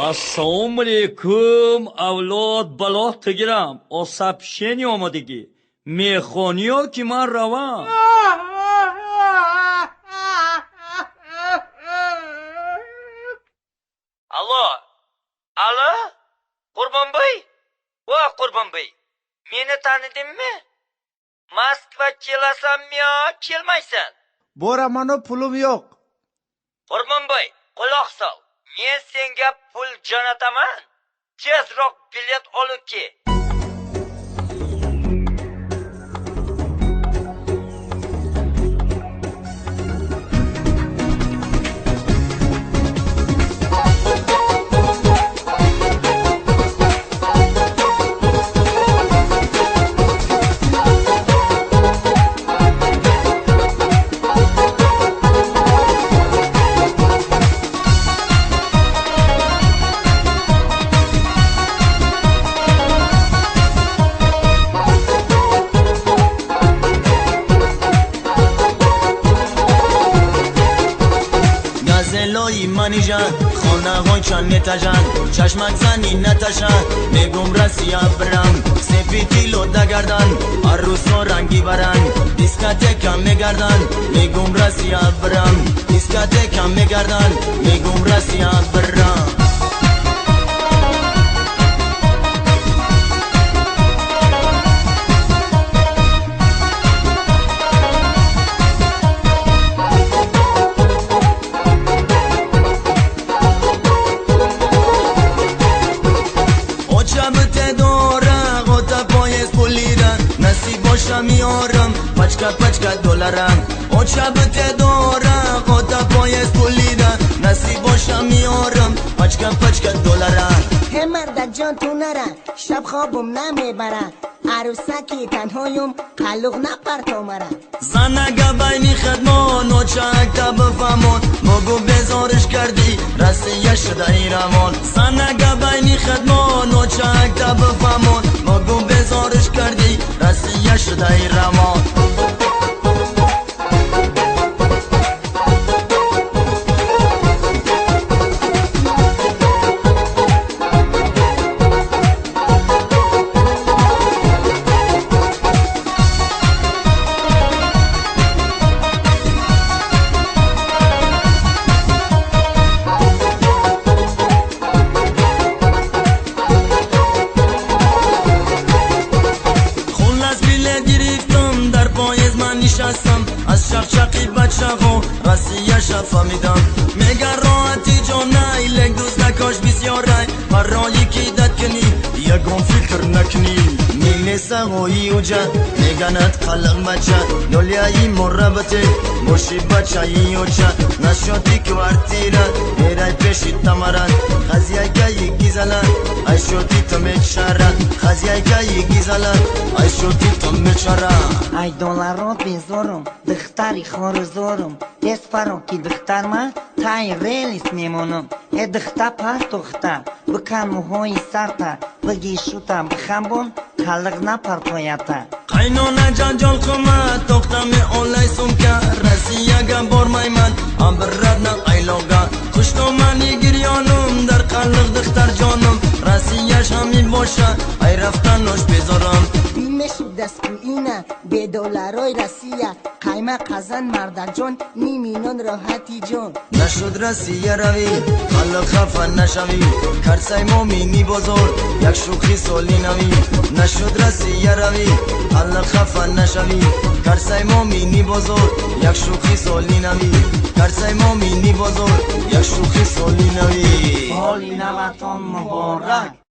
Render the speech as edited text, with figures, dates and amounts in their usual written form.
Assalomu alaykum avlod balog tegiram. O сообщение omadagi. Mehoni yoki man ravan? Alo? Qurbonboy? Vo Qurbonboy. Meni tanidingmi? Moskva kelasanmi yo kelmaysan? Boramanu pulim yo'q. Qurbonboy, quloq sol. Men senga pul jo'nataman. Tezroq bilet olib kel. گازلوی منی جان خانه‌های چند نتاجان چشمک زنی نتاشان میگم راستی برم سفیدی لو دگردن عروس و رنگی برن دیسکاتکم میگردن میگم راستی برم دیسکاتکم میگردن میگم راستی برم میارم پچکا دلارم او چبت دارم خدا پایز پولیدم نصیب باشم میارم پچکا دلارم هم مرد جان تو نرن شب خوابم نمیبرن عروسکی تنهایم قلوق نپرتا مرن زنگا بینی خدمان و چک تا بفهمون مگو بزارش کردی رسیه شده ایرمان زنگا بینی خدمان و چک تا بفهمون مگو بزارش کردی رسیه شده ایرمان از شقشقی بچه ها رسیه شفا میدم میگه راحتی جان نیلک دوست نکاش بسیاره برای کی دد کنی یکم فکر نکنی میلی سقایی اوجه میگنت قلق بچه دولیایی مربطه موشی بچه ای اوچه نشاتی کوارتیره میره پیشی تمرن خزیه گایی گیزلن ای شوتی تو میکشرن خزیه گایی گیزلن ای شوتی تو میکشرن ای دولارات بزارم دختری خارزارم دست فرا که دختر من تای ریلیس میمونم ای دختر پس دختر بکن موهای سرتا بگی شوتا بخنبون قلق نپرتایتا قینونه جان خمه دختم اولای سمکه رسیه گم برمای من امبرد نه ایلوگا خوشتو منی گریانم در قلق دختر جانم رسیهش همین باشه ای رفتنش بذارم بیمشو دست اینه به دلارای رسیه قیمه قزن مردن جان میمینان راحتی جان نشد رسیه روی خلق خفه نشوی کرسای مومینی بزرگ یک شوخی سالی نوی نشد رسیه روی خلق خفه نشوی کرسای مومینی بزرگ یک شوخی سالی نوی کرسای مومینی بزرگ یک شوخی سالی نوی حالی نوتان مبارک